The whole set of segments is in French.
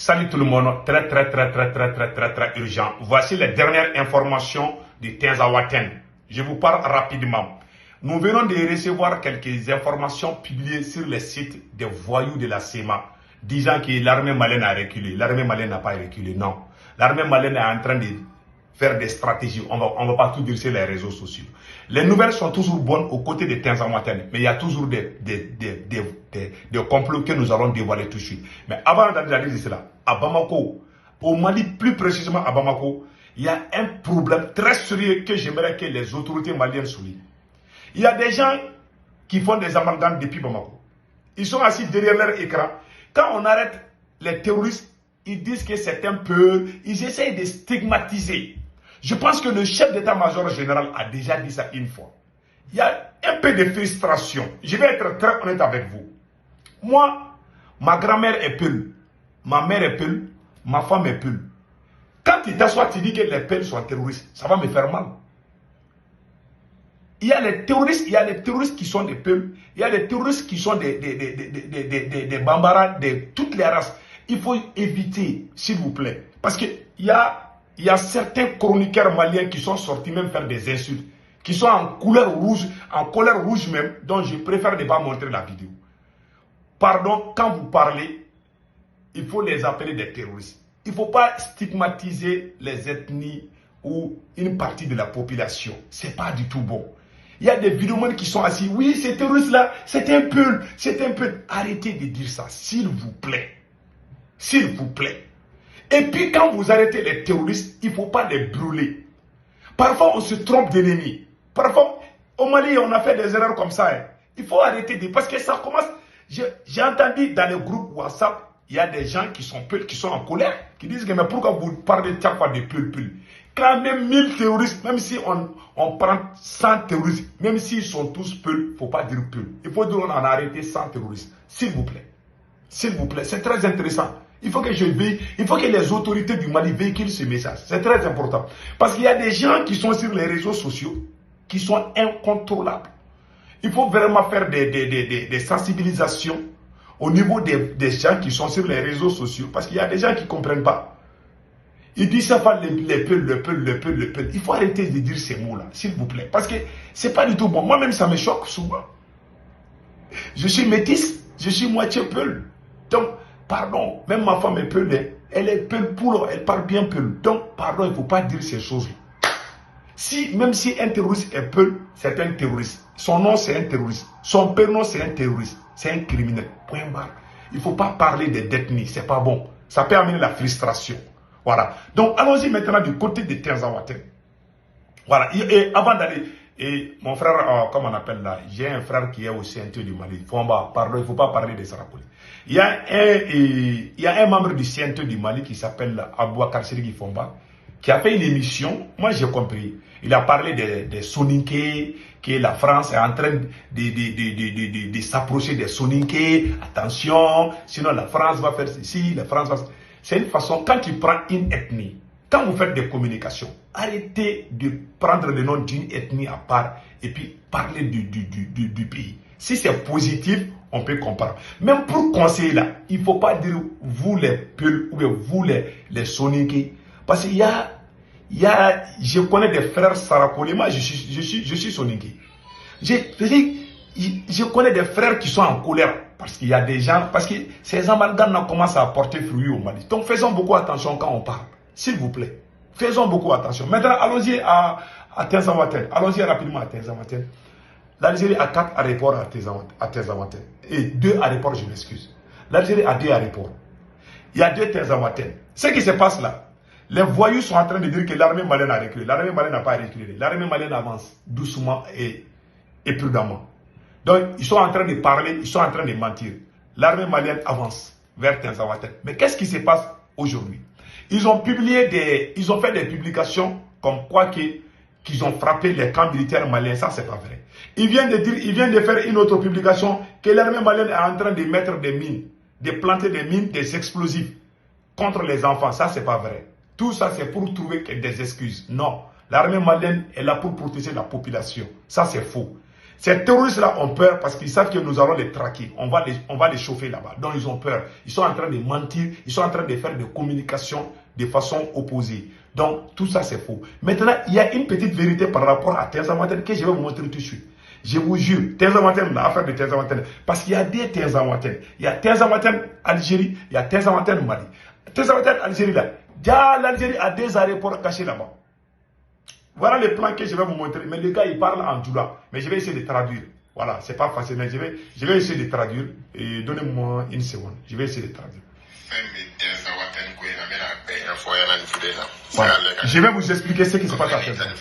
Salut tout le monde, très urgent. Voici les dernières informations de Tinzaouaten. Je vous parle rapidement. Nous venons de recevoir quelques informations publiées sur les sites des voyous de la CEMA, disant que l'armée malienne a reculé. L'armée malienne n'a pas reculé, non. L'armée malienne est en train de faire des stratégies. On va pas tout dire sur les réseaux sociaux. Les nouvelles sont toujours bonnes aux côtés de Tinzaouaten, mais il y a toujours des complots que nous allons dévoiler tout de suite. Mais avant d'aller dire cela, à Bamako, au Mali, plus précisément à Bamako, il y a un problème très sérieux que j'aimerais que les autorités maliennes soulignent. Il y a des gens qui font des amalgames depuis Bamako. Ils sont assis derrière leur écran. Quand on arrête les terroristes, ils disent que c'est un peu... Ils essayent de stigmatiser. Je pense que le chef d'état-major général a déjà dit ça une fois. Il y a un peu de frustration. Je vais être très honnête avec vous. Moi, ma grand-mère est Peul. Ma mère est Peul. Ma femme est Peul. Quand tu t'assois, tu dis que les Peuls sont terroristes. Ça va me faire mal. Il y a les terroristes qui sont des Peuls. Il y a les terroristes qui sont des Bambara, de toutes les races. Il faut éviter, s'il vous plaît. Parce qu'il y a certains chroniqueurs maliens qui sont sortis même faire des insultes. Qui sont en couleur rouge même, dont je préfère ne pas montrer la vidéo. Pardon, quand vous parlez, il faut les appeler des terroristes. Il ne faut pas stigmatiser les ethnies ou une partie de la population. Ce n'est pas du tout bon. Il y a des vidéomans qui sont assis. Oui, ces terroristes-là, c'est un Peul, c'est un Peul. Arrêtez de dire ça, s'il vous plaît. S'il vous plaît. Et puis quand vous arrêtez les terroristes, il ne faut pas les brûler. Parfois, on se trompe d'ennemis. Parfois, au Mali, on a fait des erreurs comme ça. Hein. Il faut arrêter de... Parce que ça commence... J'ai entendu dans le groupe WhatsApp, il y a des gens qui sont Peuls, qui sont en colère, qui disent que mais pourquoi vous parlez chaque fois de Peul. Quand même 1000 terroristes, même si on prend 100 terroristes, même s'ils sont tous Peul, il ne faut pas dire Peul. Il faut dire qu'on a arrêté 100 terroristes. S'il vous plaît. S'il vous plaît. C'est très intéressant. Il faut que les autorités du Mali véhiculent ce message. C'est très important. Parce qu'il y a des gens qui sont sur les réseaux sociaux, qui sont incontrôlables. Il faut vraiment faire des sensibilisations au niveau des gens qui sont sur les réseaux sociaux. Parce qu'il y a des gens qui ne comprennent pas. Ils disent ça va les Peuls. Il faut arrêter de dire ces mots-là, s'il vous plaît. Parce que ce n'est pas du tout bon. Moi-même, ça me choque souvent. Je suis métisse, je suis moitié Peul. Donc, pardon, même ma femme est Peul. Elle est Peul pour, elle parle bien Peul. Donc, pardon, il ne faut pas dire ces choses-là. Même si un terroriste est Peul, c'est un terroriste. Son nom, c'est un terroriste. Son prénom, c'est un terroriste. C'est un criminel. Point barre. Il ne faut pas parler d'ethnie. Ce n'est pas bon. Ça peut amener la frustration. Voilà. Donc, allons-y maintenant du côté de Tinzaouaten. Voilà. Et avant d'aller, mon frère, comment on appelle là, j'ai un frère qui est au CNT du Mali. Pardon, il ne faut pas parler de Sarakoli. Il y a un membre du CNT du Mali qui s'appelle Abouakar Sirigi Fomba, qui a fait une émission. Moi, j'ai compris. Il a parlé des Soninké, que la France est en train de s'approcher des Soninké. Attention, sinon la France va faire ceci, la France va... C'est une façon, quand tu prends une ethnie, quand vous faites des communications, arrêtez de prendre le nom d'une ethnie à part et puis parler du pays. Si c'est positif, on peut comparer. Même pour conseiller là, il ne faut pas dire vous les Peuls ou vous les Soninké. Parce qu'il je connais des frères Sarakoli, moi je suis Soninké. Je connais des frères qui sont en colère parce qu'il y a des gens, parce que ces amalgames commencent à porter fruit au Mali. Donc faisons beaucoup attention quand on parle, s'il vous plaît. Faisons beaucoup attention. Maintenant, allons-y à Tinzaouaten. Allons-y rapidement à Tinzaouaten. L'Algérie a 4 aéroports à Tinzaouaten. Et 2 aéroports, je m'excuse. L'Algérie a 2 aéroports. Il y a 2 Tinzaouaten. Ce qui se passe là, les voyous sont en train de dire que l'armée malienne a reculé. L'armée malienne n'a pas reculé. L'armée malienne avance doucement et prudemment. Donc, ils sont en train de parler, ils sont en train de mentir. L'armée malienne avance vers Tinzaouaten. Mais qu'est-ce qui se passe aujourd'hui? Ils ont fait des publications comme quoi qu'ils ont frappé les camps militaires maliens. Ça, c'est pas vrai. Ils viennent de faire une autre publication que l'armée malienne est en train de mettre des mines, de planter des mines, des explosifs contre les enfants. Ça, c'est pas vrai. Tout ça, c'est pour trouver des excuses. Non. L'armée malienne est là pour protéger la population. Ça, c'est faux. Ces terroristes-là ont peur parce qu'ils savent que nous allons les traquer. On va les chauffer là-bas. Donc, ils ont peur. Ils sont en train de mentir. Ils sont en train de faire des communications de façon opposée. Donc, tout ça, c'est faux. Maintenant, il y a une petite vérité par rapport à Tenzawatène que je vais vous montrer tout de suite. Je vous jure, Tenzawatène, l'affaire de Tenzawatène. Parce qu'il y a des Tenzawatène. Il y a Tenzawatène Algérie, il y a Tenzawatène Mali. Tenzawatène Algérie, là. Déjà, l'Algérie a des aéroports cachés là-bas. Voilà les plans que je vais vous montrer. Mais le gars, il parle en Djoula. Mais je vais essayer de traduire. Voilà, c'est pas facile. Mais je vais essayer de traduire. Et donnez-moi une seconde. Je vais essayer de traduire. Voilà. Je vais vous expliquer ce qui se passe à Tenzawatène.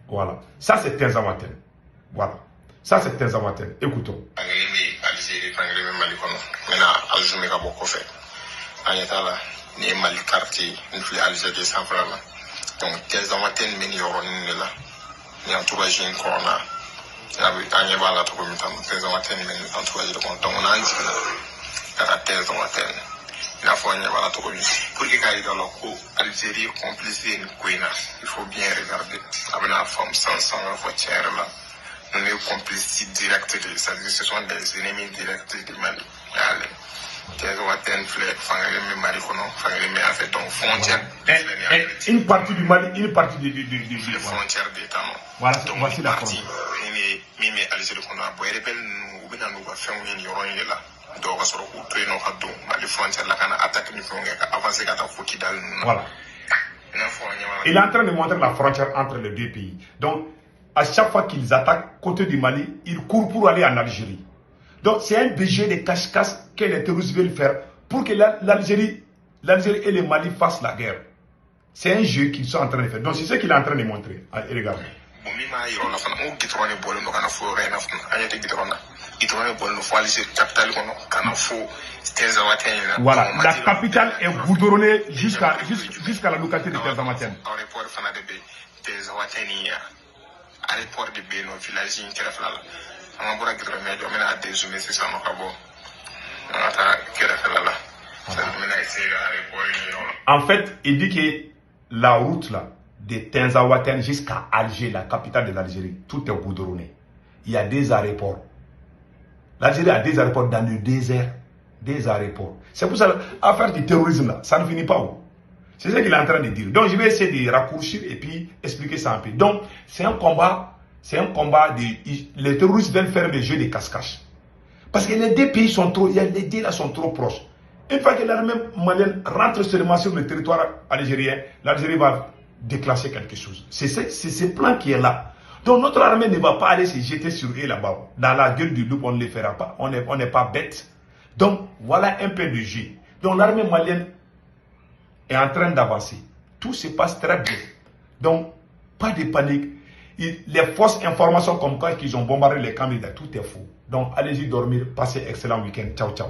Voilà. Ça, c'est Tenzawatène. Voilà. Ça, c'est Tenzawatène. Écoutons. Ni Mali quartier ni fili Algérie sanfɛla la donc Tenzawatène min yɔrɔnin de la ni entourage in kɔnɔna a ɲɛ b'a la cogo min tan Tenzawatène min entourage de kɔnɔ donc n'an jiginna ka taa Tenzawatène i n'a fɔ an ɲɛ b'a la cogo min pour que k'a yira la ko Algérie est complice nin ko in na il faut bien regarder a bɛna faamu san ka fɔ tiɲɛ yɛrɛ la nous ne complice direct de c'est-à-dire ce sont des ennemis directs du Mali y'ale Tenzawatène une partie du Mali, une partie du frontière d'État. Voilà, voici la frontière. Voilà. Il est en train de montrer la frontière entre les deux pays. Donc, à chaque fois qu'ils attaquent côté du Mali, ils courent pour aller en Algérie. Donc, c'est un budget de cache-cache que les terroristes veulent faire pour que l'Algérie et le Mali fassent la guerre. C'est un jeu qu'ils sont en train de faire. Donc, c'est ce qu'il est en train de montrer. Regardez. Voilà, la capitale est goudronnée jusqu'à la localité de Tenzawatène. En fait, il dit que la route là, de Tenzawatène jusqu'à Alger, la capitale de l'Algérie, tout est goudronné. Il y a des aéroports. L'Algérie a des aéroports dans le désert. Des aéroports. C'est pour ça l'affaire du terrorisme là, ça ne finit pas où. C'est ce qu'il est en train de dire. Donc je vais essayer de raccourcir et puis expliquer ça un peu. Donc c'est un combat. Les terroristes veulent faire des jeux de cache-cache. Parce que les deux pays sont trop, les deux là sont trop proches. Une fois que l'armée malienne rentre seulement sur le territoire algérien, l'Algérie va déclencher quelque chose. C'est ce plan qui est là. Donc notre armée ne va pas aller se jeter sur eux là-bas. Dans la gueule du loup, on ne le fera pas. On n'est pas bête. Donc voilà un peu de jeu. Donc l'armée malienne est en train d'avancer. Tout se passe très bien. Donc pas de panique. Les fausses informations comme quoi qu'ils ont bombardé les candidats, tout est faux. Donc allez-y dormir, passez excellent week-end. Ciao, ciao.